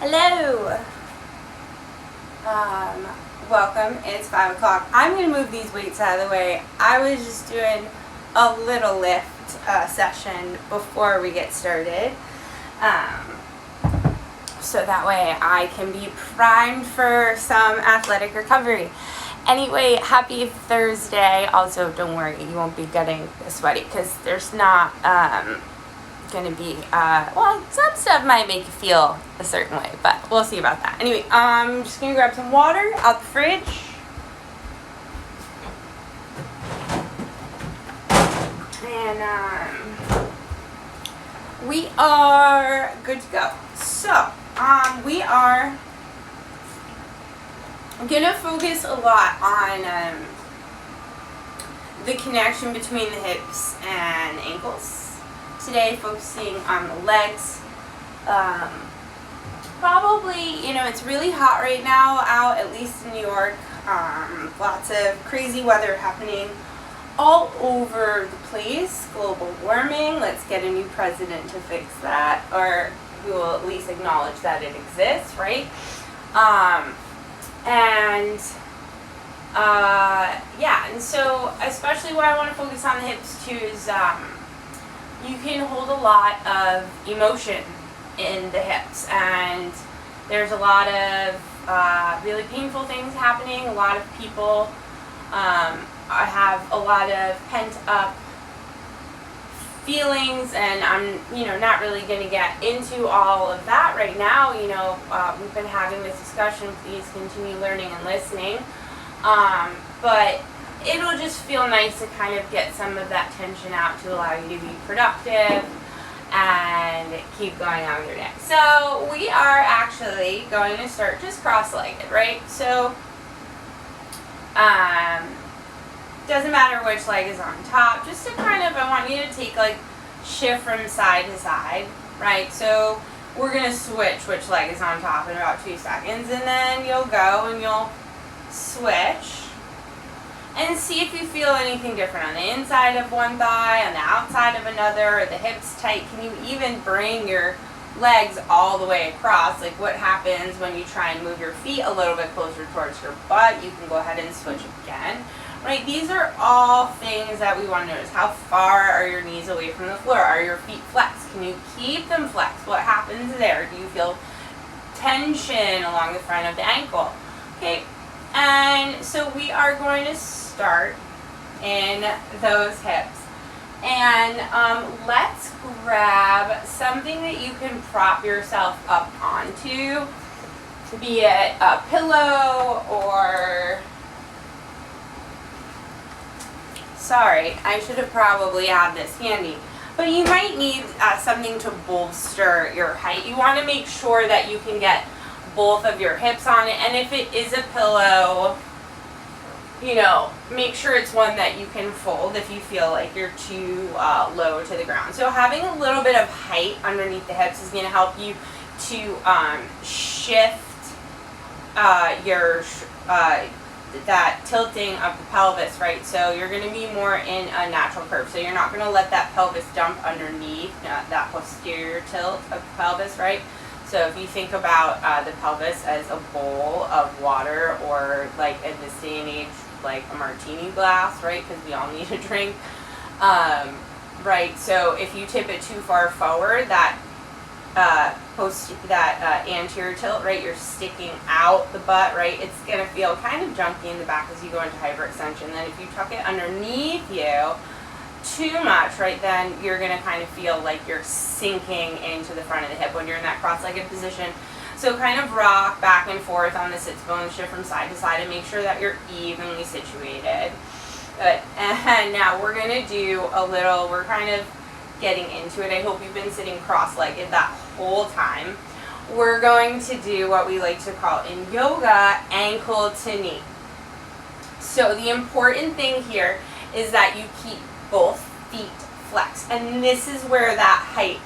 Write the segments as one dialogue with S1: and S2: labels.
S1: Hello. Welcome. It's 5 o'clock. I'm going to move these weights out of the way. I was just doing a little lift session before we get started. So that way I can be primed for some athletic recovery. Anyway, happy Thursday. Also, don't worry, you won't be getting sweaty because there's not going to be, some stuff might make you feel a certain way, but we'll see about that. Anyway, I'm just going to grab some water out the fridge. And we are good to go. So, we are going to focus a lot on the connection between the hips and ankles. Today, focusing on the legs. Probably, it's really hot right now out, at least in New York. Lots of crazy weather happening all over the place. Global warming. Let's get a new president to fix that, or we will at least acknowledge that it exists, right? And so especially why I want to focus on the hips too is you can hold a lot of emotion in the hips, and there's a lot of really painful things happening. A lot of people have a lot of pent up feelings, and I'm not really going to get into all of that right now. We've been having this discussion. Please continue learning and listening, but it'll just feel nice to kind of get some of that tension out to allow you to be productive and keep going on with your day. So we are actually going to start just cross-legged, right? So doesn't matter which leg is on top, just to kind of, I want you to take shift from side to side, right? So we're going to switch which leg is on top in about 2 seconds, and then you'll go and you'll switch and see if you feel anything different on the inside of one thigh, on the outside of another, or the hips tight. Can you even bring your legs all the way across? Like what happens when you try and move your feet a little bit closer towards your butt? You can go ahead and switch again. Right, these are all things that we want to notice. How far are your knees away from the floor? Are your feet flexed? Can you keep them flexed? What happens there? Do you feel tension along the front of the ankle? Okay, and so we are going to start in those hips. And let's grab something that you can prop yourself up onto, be it a pillow or... Sorry, I should have probably had this handy. But you might need something to bolster your height. You want to make sure that you can get both of your hips on it. And if it is a pillow, make sure it's one that you can fold if you feel like you're too low to the ground. So having a little bit of height underneath the hips is going to help you to shift your that tilting of the pelvis, right? So you're going to be more in a natural curve. So you're not going to let that pelvis dump underneath that posterior tilt of the pelvis, right? So if you think about the pelvis as a bowl of water, or like in this day and age, like a martini glass, right? Because we all need a drink, right? So if you tip it too far forward, that anterior tilt, right, you're sticking out the butt, right, it's going to feel kind of junky in the back as you go into hyperextension. Then if you tuck it underneath you too much, right, then you're going to kind of feel like you're sinking into the front of the hip when you're in that cross-legged position. So kind of rock back and forth on the sits bone, shift from side to side, and make sure that you're evenly situated. Good. And now we're going to do a little, we're kind of getting into it. I hope you've been sitting cross-legged that whole time. We're going to do what we like to call in yoga ankle to knee. So the important thing here is that you keep both feet flexed, and this is where that height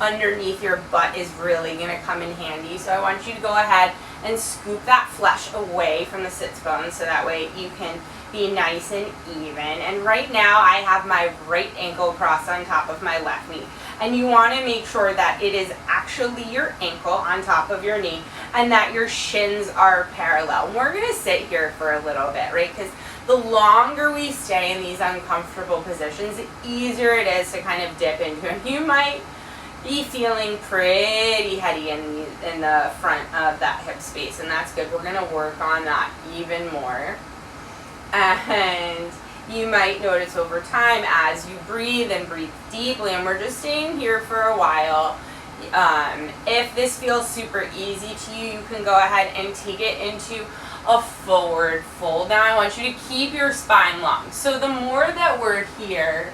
S1: underneath your butt is really going to come in handy. So I want you to go ahead and scoop that flesh away from the sits bone, so that way you can be nice and even. And right now I have my right ankle crossed on top of my left knee. And you want to make sure that it is actually your ankle on top of your knee and that your shins are parallel. And we're going to sit here for a little bit, right? Because the longer we stay in these uncomfortable positions, the easier it is to kind of dip into it. You might be feeling pretty heady in the front of that hip space, and that's good. We're going to work on that even more. And you might notice over time as you breathe and breathe deeply, and we're just staying here for a while. If this feels super easy to you, you can go ahead and take it into a forward fold. Now I want you to keep your spine long. So the more that we're here,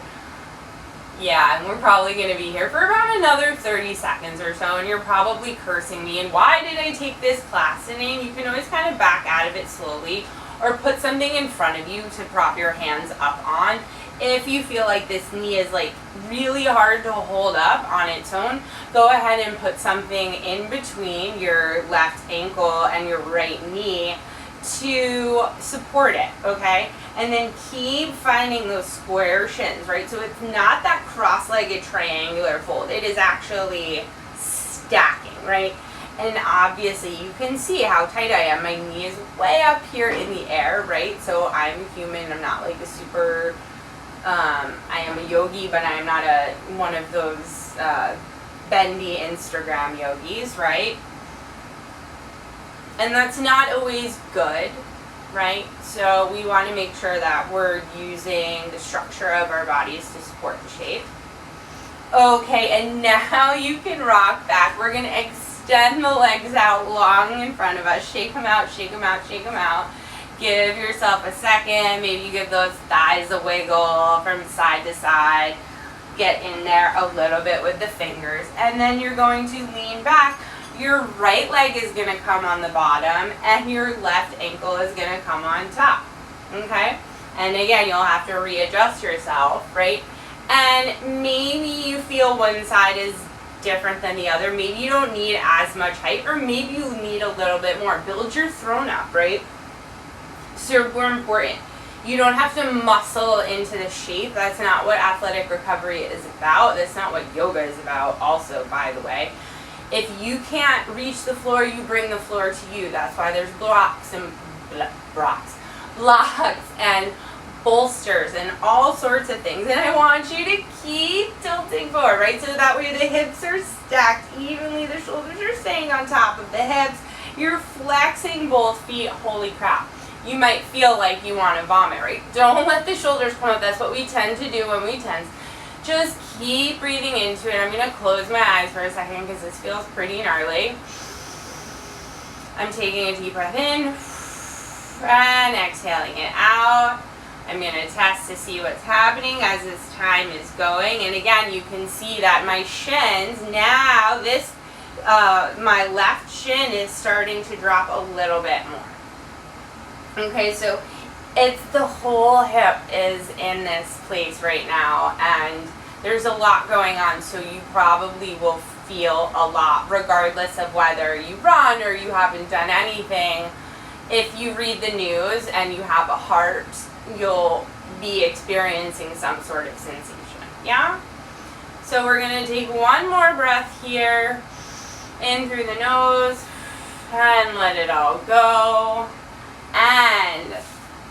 S1: yeah, and we're probably going to be here for about another 30 seconds or so, and you're probably cursing me, and why did I take this class? And you can always kind of back out of it slowly, or put something in front of you to prop your hands up on. If you feel like this knee is like really hard to hold up on its own, go ahead and put something in between your left ankle and your right knee to support it, okay? And then keep finding those square shins, right? So it's not that cross-legged triangular fold. It is actually stacking, right? And obviously you can see how tight I am. My knee is way up here in the air, right? So I'm human. I'm not like a super, I am a yogi, but I am not one of those bendy Instagram yogis, right? And that's not always good, right? So we want to make sure that we're using the structure of our bodies to support the shape. Okay, and now you can rock back. We're going to extend the legs out long in front of us. Shake them out, shake them out, shake them out. Give yourself a second. Maybe you give those thighs a wiggle from side to side. Get in there a little bit with the fingers. And then you're going to lean back. Your right leg is going to come on the bottom and your left ankle is going to come on top. Okay? And again, you'll have to readjust yourself, right? And maybe you feel one side is different than the other. Maybe you don't need as much height, or maybe you need a little bit more. Build your throne up, right? Super important. You don't have to muscle into the shape. That's not what athletic recovery is about. That's not what yoga is about also, by the way. If you can't reach the floor, you bring the floor to you. That's why there's blocks and bolsters and all sorts of things. And I want you to keep tilting forward, right? So that way the hips are stacked evenly, the shoulders are staying on top of the hips. You're flexing both feet. Holy crap. You might feel like you want to vomit, right? Don't let the shoulders come up. That's what we tend to do when we tense. Just keep breathing into it. I'm going to close my eyes for a second because this feels pretty gnarly. I'm taking a deep breath in and exhaling it out. I'm going to test to see what's happening as this time is going. And again, you can see that my shins, now this, my left shin is starting to drop a little bit more. Okay, so it's the whole hip is in this place right now, and there's a lot going on, so you probably will feel a lot regardless of whether you run or you haven't done anything. If you read the news and you have a heart, you'll be experiencing some sort of sensation, yeah? So we're going to take one more breath here, in through the nose, and let it all go. And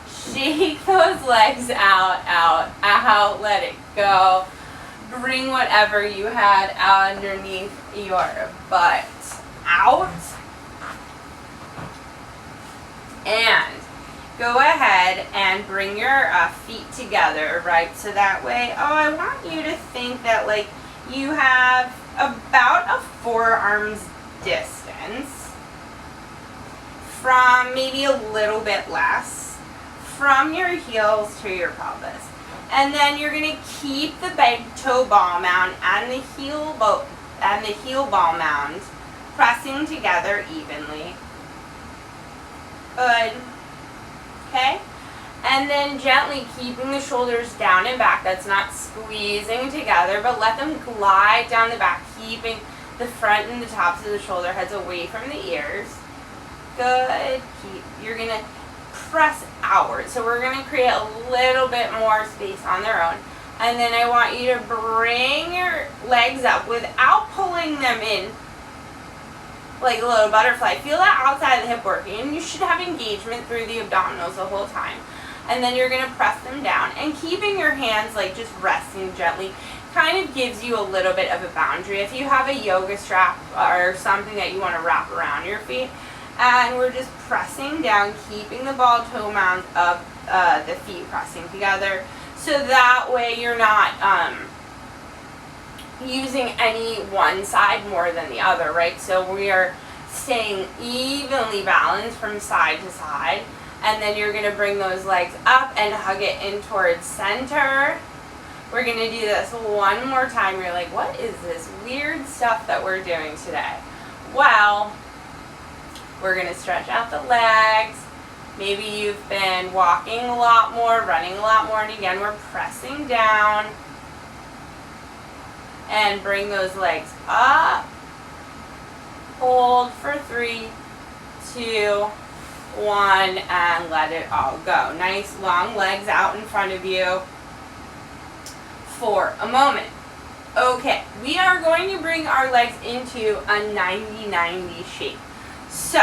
S1: shake those legs out, let it go. Bring whatever you had underneath your butt out. And go ahead and bring your feet together, right? So that way, I want you to think that like you have about a forearm's distance from maybe a little bit less from your heels to your pelvis. And then you're going to keep the big toe ball mound and the heel ball mound pressing together evenly. Good. Okay? And then gently keeping the shoulders down and back. That's not squeezing together, but let them glide down the back, keeping the front and the tops of the shoulder heads away from the ears. Good. You're going to press outward. So we're going to create a little bit more space on their own. And then I want you to bring your legs up without pulling them in like a little butterfly. Feel that outside of the hip working, and you should have engagement through the abdominals the whole time. And then you're going to press them down, and keeping your hands like just resting gently kind of gives you a little bit of a boundary. If you have a yoga strap or something that you want to wrap around your feet, and we're just pressing down, keeping the ball toe mound of the feet pressing together, so that way you're not using any one side more than the other, right? So we are staying evenly balanced from side to side, and then you're going to bring those legs up and hug it in towards center. We're going to do this one more time. You're like, what is this weird stuff that we're doing today? Well, we're going to stretch out the legs. Maybe you've been walking a lot more, running a lot more, and again, we're pressing down. And bring those legs up. Hold for 3, 2, 1, and let it all go. Nice long legs out in front of you for a moment. Okay, we are going to bring our legs into a 90-90 shape. So,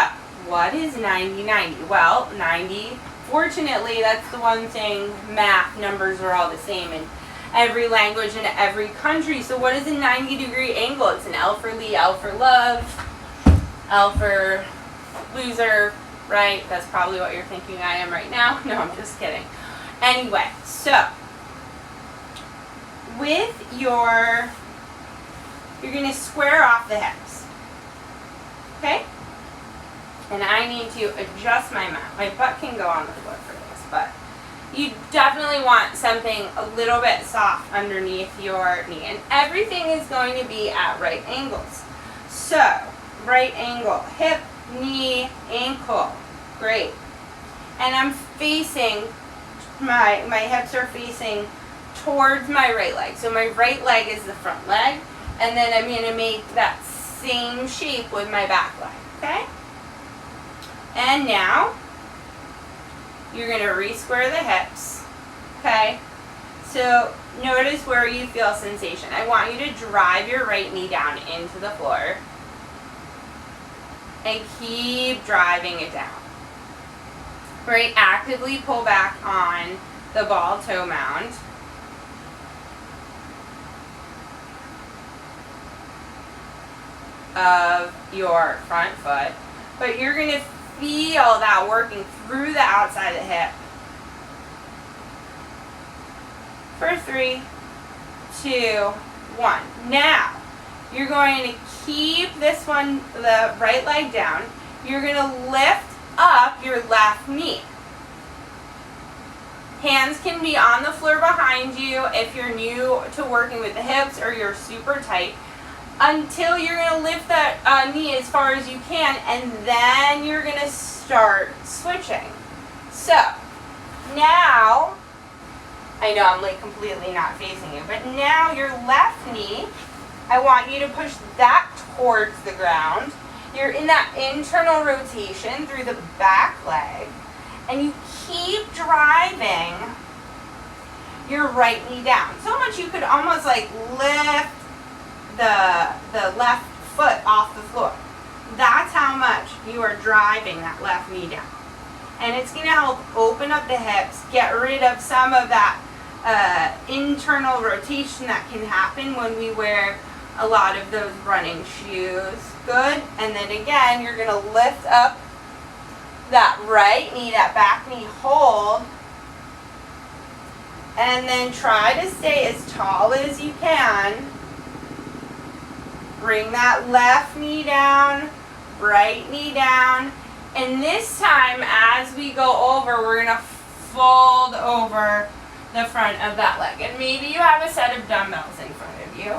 S1: what is 90-90? Well, 90, fortunately, that's the one thing, math, numbers are all the same in every language in every country. So what is a 90-degree angle? It's an L for Lee, L for love, L for loser, right? That's probably what you're thinking I am right now. No, I'm just kidding. Anyway, so with you're going to square off the hips, okay? And I need to adjust my mat. My butt can go on the floor for this, but you definitely want something a little bit soft underneath your knee. And everything is going to be at right angles. So, right angle, hip, knee, ankle. Great. And I'm facing, my hips are facing towards my right leg. So my right leg is the front leg. And then I'm going to make that same shape with my back leg. Okay? And now, you're going to re-square the hips, okay? So notice where you feel sensation. I want you to drive your right knee down into the floor and keep driving it down. Right, actively pull back on the ball toe mound. Of your front foot, but you're going to feel that working through the outside of the hip. For 3, 2, 1. Now, you're going to keep this one, the right leg down. You're going to lift up your left knee. Hands can be on the floor behind you if you're new to working with the hips or you're super tight, until you're going to lift that knee as far as you can, and then you're going to start switching. So, now, I know I'm like completely not facing you, but now your left knee, I want you to push that towards the ground. You're in that internal rotation through the back leg, and you keep driving your right knee down. So much you could almost like lift the left foot off the floor. That's how much you are driving that left knee down. And it's going to help open up the hips, get rid of some of that internal rotation that can happen when we wear a lot of those running shoes. Good. And then again, you're going to lift up that right knee, that back knee, hold. And then try to stay as tall as you can. Bring that left knee down, right knee down. And this time, as we go over, we're going to fold over the front of that leg. And maybe you have a set of dumbbells in front of you,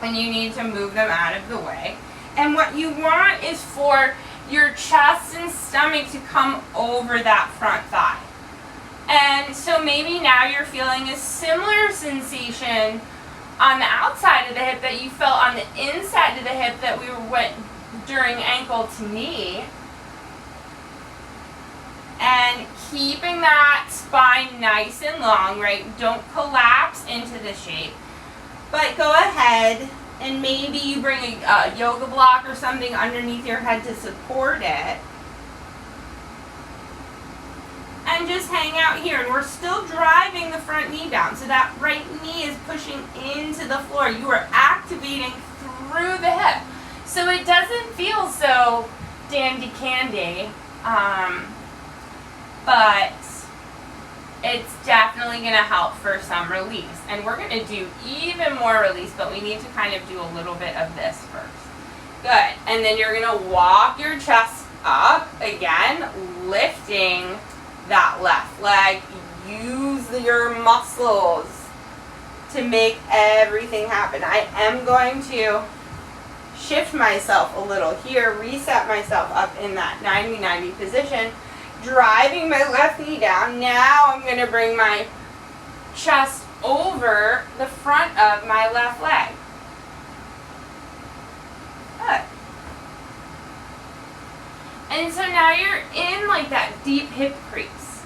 S1: and you need to move them out of the way. And what you want is for your chest and stomach to come over that front thigh. And so maybe now you're feeling a similar sensation on the outside of the hip that you felt on the inside of the hip that we went during ankle to knee. And keeping that spine nice and long, right? Don't collapse into the shape. But go ahead and maybe you bring a yoga block or something underneath your head to support it. And just hang out here. And we're still driving the front knee down. So that right knee is pushing into the floor. You are activating through the hip. So it doesn't feel so dandy candy. But it's definitely going to help for some release. And we're going to do even more release, but we need to kind of do a little bit of this first. Good. And then you're going to walk your chest up again, lifting that left leg. Use your muscles to make everything happen. I am going to shift myself a little here, reset myself up in that 90-90 position, driving my left knee down. Now I'm going to bring my chest over the front of my left leg. Good. And so now you're in like that deep hip crease.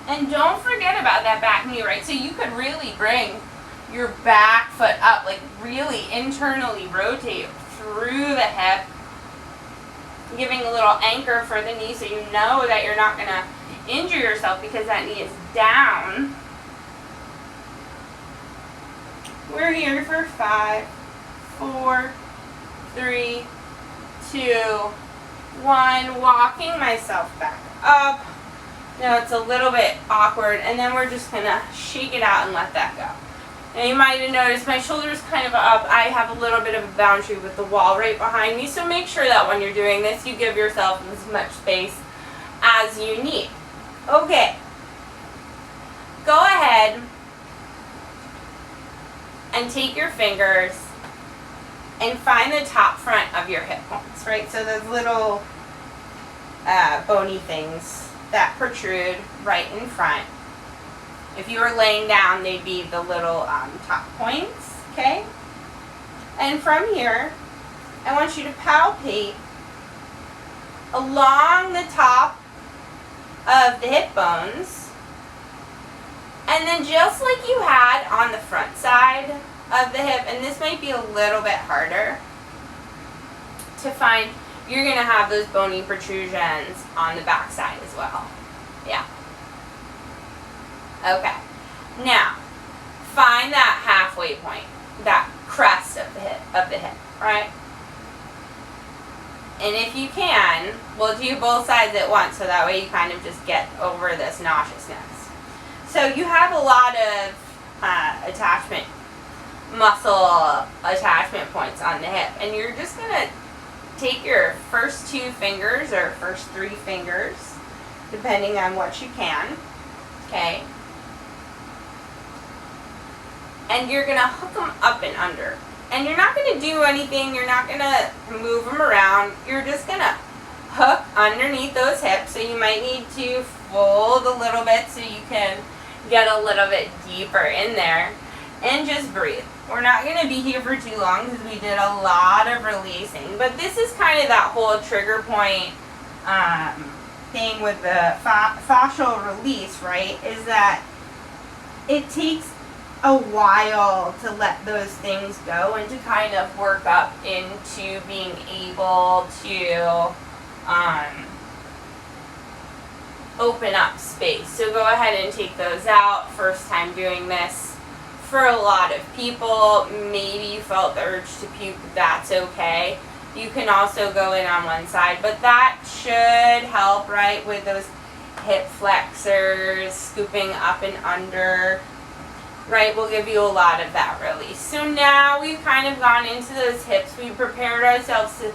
S1: And don't forget about that back knee, right? So you could really bring your back foot up, like really internally rotate through the hip, giving a little anchor for the knee so you know that you're not going to injure yourself because that knee is down. We're here for 5, 4, 3, 2, 1. Walking myself back up. Now it's a little bit awkward, and then we're just going to shake it out and let that go. Now you might have noticed my shoulder's kind of up. I have a little bit of a boundary with the wall right behind me, so make sure that when you're doing this, you give yourself as much space as you need. Okay. Go ahead and take your fingers and find the top front of your hip bones, right? So those little bony things that protrude right in front. If you were laying down, they'd be the little top points, okay? And from here, I want you to palpate along the top of the hip bones, and then just like you had on the front side of the hip, and this might be a little bit harder to find, you're going to have those bony protrusions on the back side as well. Yeah. Okay. Now, find that halfway point, that crest of the hip, right? And if you can, we'll do both sides at once so that way you kind of just get over this nauseousness. So you have a lot of muscle attachment points on the hip, and you're just going to take your first 2 fingers or first 3 fingers, depending on what you can, okay? And you're going to hook them up and under. And you're not going to do anything, you're not going to move them around, you're just going to hook underneath those hips. So you might need to fold a little bit so you can get a little bit deeper in there, and just breathe. We're not going to be here for too long because we did a lot of releasing, but this is kind of that whole trigger point thing with the fascial release, right, is that it takes a while to let those things go and to kind of work up into being able to open up space. So go ahead and take those out. First time doing this for a lot of people. Maybe you felt the urge to puke, that's okay. You can also go in on one side, but that should help, right, with those hip flexors, scooping up and under, right, will give you a lot of that release. So now we've kind of gone into those hips, we prepared ourselves to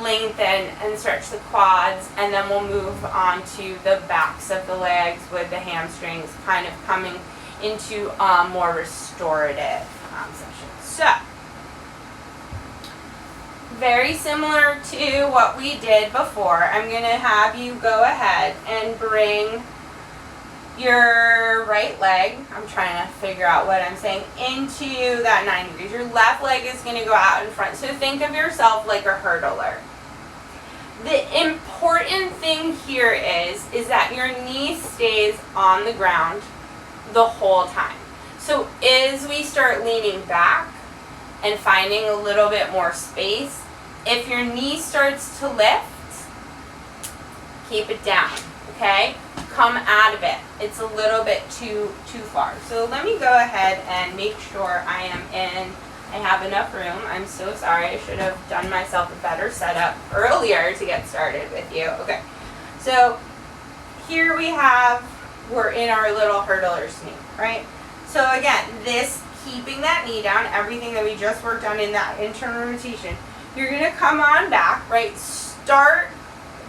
S1: lengthen and stretch the quads, and then we'll move on to the backs of the legs with the hamstrings kind of coming into a more restorative session. So, very similar to what we did before, I'm going to have you go ahead and bring your right leg, I'm trying to figure out what I'm saying, into that 90 degrees. Your left leg is going to go out in front. So think of yourself like a hurdler. The important thing here is that your knee stays on the ground the whole time. So as we start leaning back and finding a little bit more space, if your knee starts to lift, keep it down, okay? Come out of it. It's a little bit too far. So let me go ahead and make sure I have enough room. I'm so sorry. I should have done myself a better setup earlier to get started with you. Okay. So here we're in our little hurdler snake, right? So again, keeping that knee down, everything that we just worked on in that internal rotation, you're going to come on back, right? Start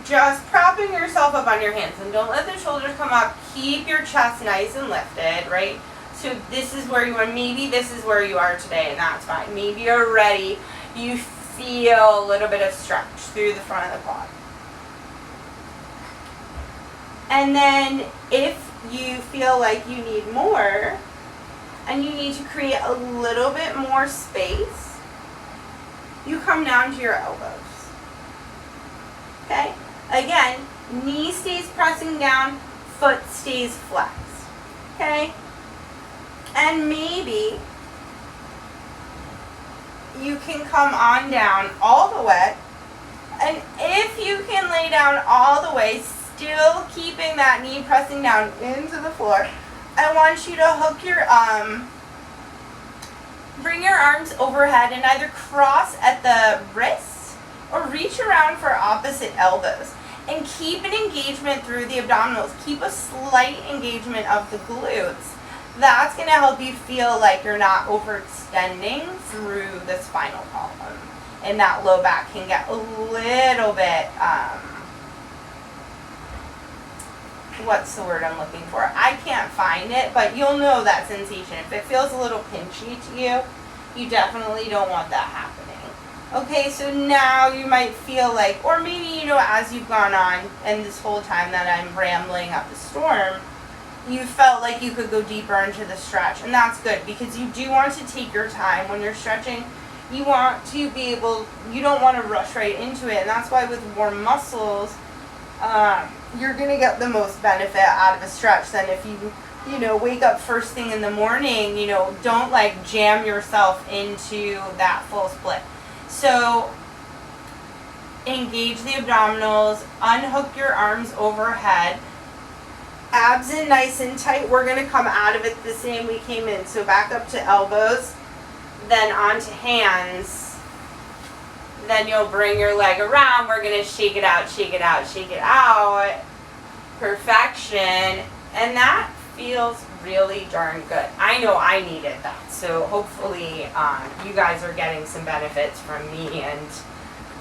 S1: just propping yourself up on your hands, and don't let the shoulders come up. Keep your chest nice and lifted, right? So this is where you are. Maybe this is where you are today, and that's fine. Maybe you're ready. You feel a little bit of stretch through the front of the quad. And then if you feel like you need more, and you need to create a little bit more space, you come down to your elbows. Okay? Again, knee stays pressing down, foot stays flexed. Okay? And maybe you can come on down all the way. And if you can lay down all the way, still keeping that knee pressing down into the floor, I want you to hook bring your arms overhead and either cross at the wrists or reach around for opposite elbows. And keep an engagement through the abdominals. Keep a slight engagement of the glutes. That's going to help you feel like you're not overextending through the spinal column. And that low back can get a little bit, what's the word I'm looking for? I can't find it, but you'll know that sensation. If it feels a little pinchy to you, you definitely don't want that happening. Okay, so now you might feel like, or maybe, as you've gone on, and this whole time that I'm rambling up a storm, you felt like you could go deeper into the stretch, and that's good, because you do want to take your time when you're stretching. You want to be able, you don't want to rush right into it, and that's why with warm muscles, you're going to get the most benefit out of a stretch than if you wake up first thing in the morning. Don't like jam yourself into that full split. So engage the abdominals, unhook your arms overhead, abs in nice and tight. We're going to come out of it the same we came in. So back up to elbows, then onto hands. Then you'll bring your leg around. We're going to shake it out, shake it out, shake it out. Perfection. And that feels really darn good. I know I needed that. So hopefully you guys are getting some benefits from me and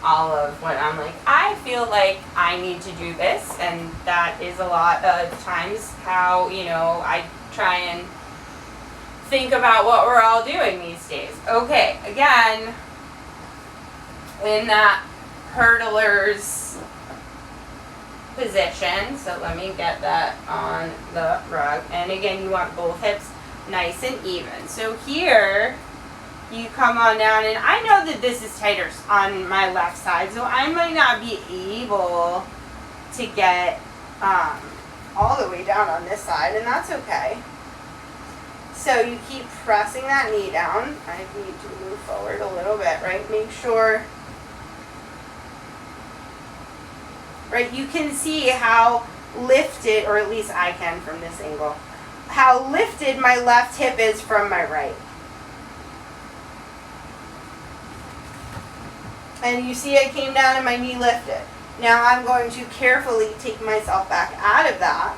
S1: all of what I'm like. I feel like I need to do this, and that is a lot of times how, I try and think about what we're all doing these days. Okay, again, in that hurdler's position, so let me get that on the rug, and again, you want both hips nice and even. So here you come on down, and I know that this is tighter on my left side, so I might not be able to get all the way down on this side, and that's okay. So you keep pressing that knee down. I need to move forward a little bit, right? Make sure, right, you can see how lifted, or at least I can from this angle, how lifted my left hip is from my right. And you see I came down and my knee lifted. Now I'm going to carefully take myself back out of that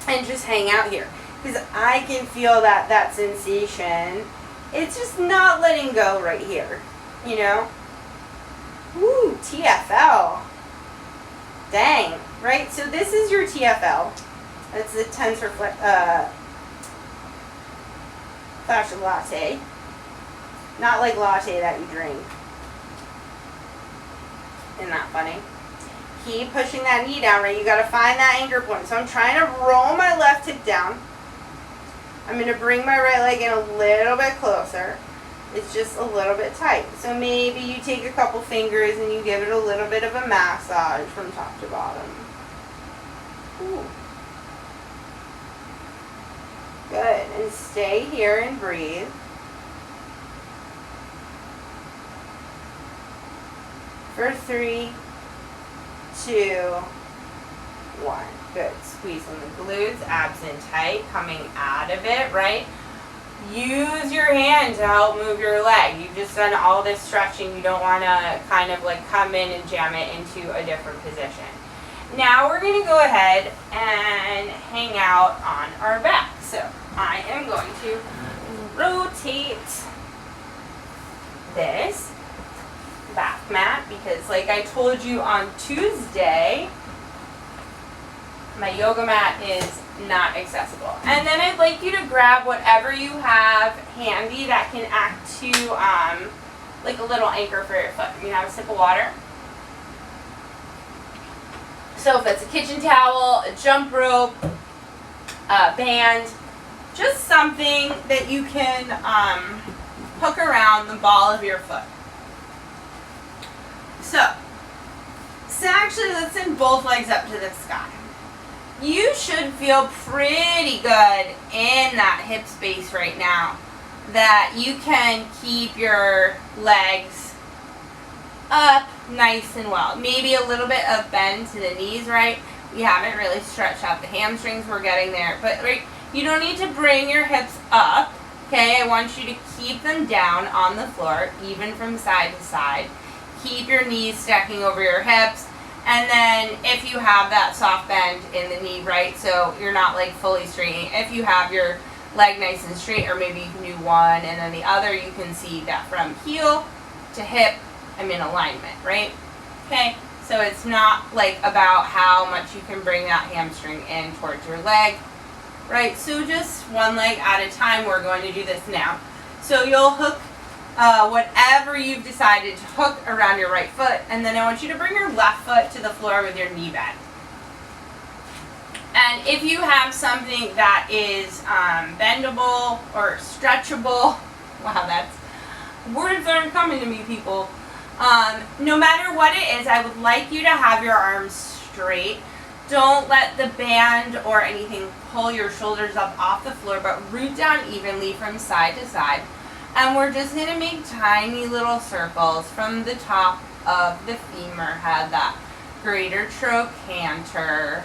S1: and just hang out here, because I can feel that sensation. It's just not letting go right here, Ooh, TFL. Dang, right? So this is your TFL. That's the tensor fascia latte. Not like latte that you drink. Isn't that funny? Keep pushing that knee down, right? You got to find that anchor point. So I'm trying to roll my left hip down. I'm going to bring my right leg in a little bit closer. is just a little bit tight. So maybe you take a couple fingers and you give it a little bit of a massage from top to bottom. Ooh. Good. And stay here and breathe. For 3, 2, 1. Good. Squeeze on the glutes, abs in tight, coming out of it, right? Use your hand to help move your leg. You've just done all this stretching. You don't want to kind of like come in and jam it into a different position. Now we're going to go ahead and hang out on our back. So I am going to rotate this back mat because like I told you on Tuesday, my yoga mat is not accessible. And then I'd like you to grab whatever you have handy that can act to like a little anchor for your foot. You have a sip of water. So if it's a kitchen towel, a jump rope, a band, just something that you can hook around the ball of your foot. So actually let's send both legs up to the sky. You should feel pretty good in that hip space right now that you can keep your legs up nice and well. Maybe a little bit of bend to the knees, right? We haven't really stretched out the hamstrings. We're getting there. But right, you don't need to bring your hips up, okay? I want you to keep them down on the floor, even from side to side. Keep your knees stacking over your hips. And then if you have that soft bend in the knee, right, so you're not like fully straightening. If you have your leg nice and straight, or maybe you can do one and then the other, you can see that from heel to hip, I'm in alignment, right? Okay, so it's not like about how much you can bring that hamstring in towards your leg, right? So just one leg at a time, we're going to do this now. So you'll hook whatever you've decided to hook around your right foot, and then I want you to bring your left foot to the floor with your knee bend. And if you have something that is bendable or stretchable, wow, that's words aren't coming to me, people. No matter what it is, I would like you to have your arms straight. Don't let the band or anything pull your shoulders up off the floor, but root down evenly from side to side. And we're just going to make tiny little circles from the top of the femur head, that greater trochanter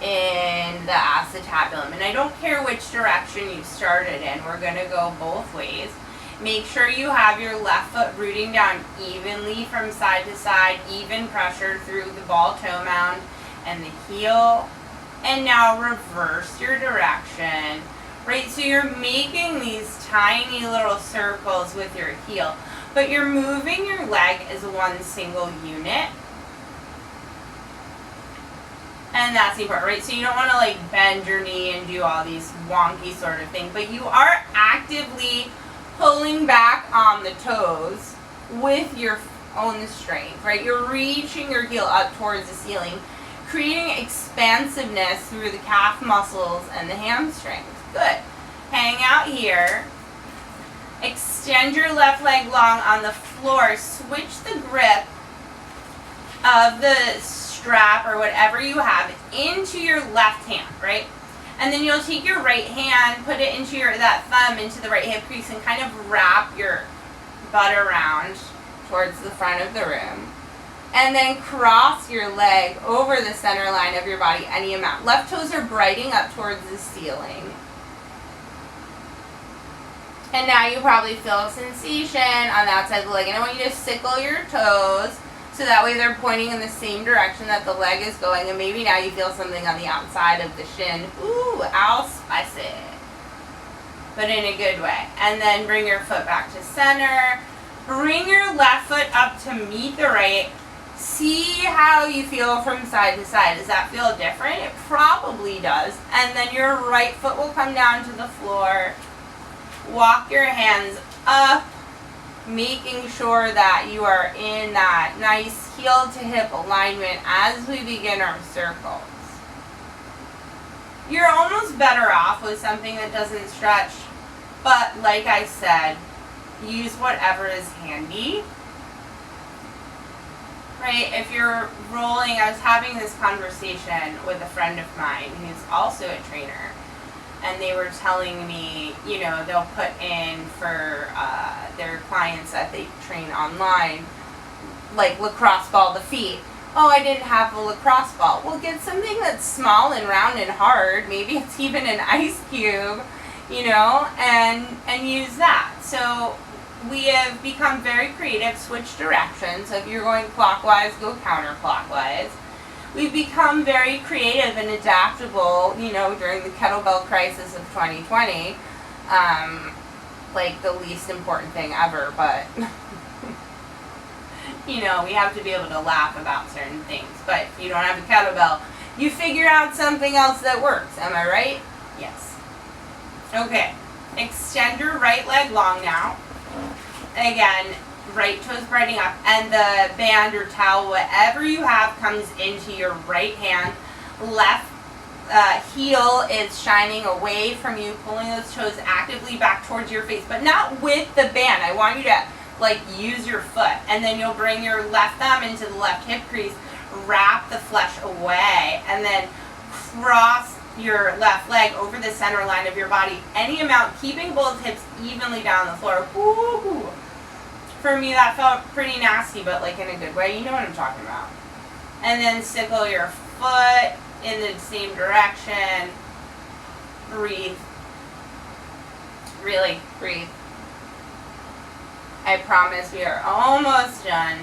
S1: in the acetabulum. And I don't care which direction you started in. We're going to go both ways. Make sure you have your left foot rooting down evenly from side to side, even pressure through the ball toe mound and the heel. And now reverse your direction. Right, so you're making these tiny little circles with your heel, but you're moving your leg as one single unit. And that's important, right? So you don't want to like bend your knee and do all these wonky sort of things, but you are actively pulling back on the toes with your own strength, right? You're reaching your heel up towards the ceiling, creating expansiveness through the calf muscles and the hamstrings. Good. Hang out here. Extend your left leg long on the floor. Switch the grip of the strap or whatever you have into your left hand, right? And then you'll take your right hand, put it into that thumb into the right hip crease and kind of wrap your butt around towards the front of the room. And then cross your leg over the center line of your body any amount. Left toes are brighting up towards the ceiling. And now you probably feel a sensation on the outside of the leg. And I want you to sickle your toes so that way they're pointing in the same direction that the leg is going. And maybe now you feel something on the outside of the shin. Ooh, ow, spicy. But in a good way. And then bring your foot back to center. Bring your left foot up to meet the right. See how you feel from side to side. Does that feel different? It probably does. And then your right foot will come down to the floor. Walk your hands up, making sure that you are in that nice heel to hip alignment as we begin our circles. You're almost better off with something that doesn't stretch But like I said, use whatever is handy. Right, if you're rolling, I was having this conversation with a friend of mine who's also a trainer, and they were telling me, you know, they'll put in for their clients that they train online, like lacrosse ball to feet. Oh, I didn't have a lacrosse ball. Well, get something that's small and round and hard. Maybe it's even an ice cube, you know, and use that. So we have become very creative, switch directions. So if you're going clockwise, go counterclockwise. We've become very creative and adaptable, you know, during the kettlebell crisis of 2020. Like the least important thing ever, but you know, we have to be able to laugh about certain things. But if you don't have a kettlebell, you figure out something else that works. Am I right? Yes. Okay. Extend your right leg long now. Again, right toes spreading up, and the band or towel, whatever you have, comes into your right hand. Left heel is shining away from you, pulling those toes actively back towards your face, but not with the band. I want you to like use your foot, and then you'll bring your left thumb into the left hip crease, wrap the flesh away, and then cross your left leg over the center line of your body, any amount, keeping both hips evenly down the floor. Woo! For me, that felt pretty nasty, but like in a good way. You know what I'm talking about. And then sickle your foot in the same direction. Breathe. Really, breathe. I promise we are almost done.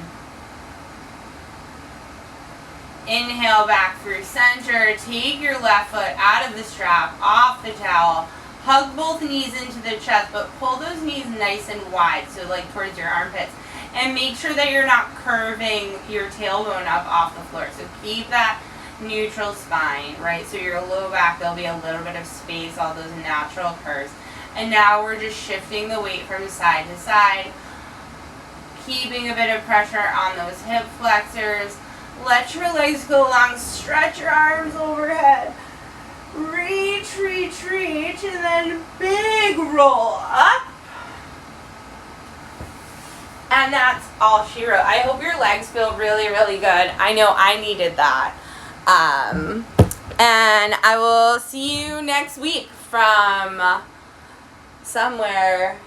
S1: Inhale back through center. Take your left foot out of the strap, off the towel. Hug both knees into the chest, but pull those knees nice and wide, so like towards your armpits. And make sure that you're not curving your tailbone up off the floor. So keep that neutral spine, right? So your low back, there'll be a little bit of space, all those natural curves. And now we're just shifting the weight from side to side, keeping a bit of pressure on those hip flexors. Let your legs go long, stretch your arms overhead. Reach, reach, reach, and then big roll up. And that's all she wrote. I hope your legs feel really, really good. I know I needed that. And I will see you next week from somewhere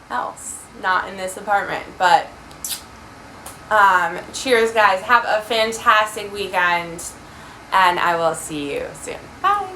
S1: else. Not in this apartment, but cheers, guys. Have a fantastic weekend, and I will see you soon. Bye.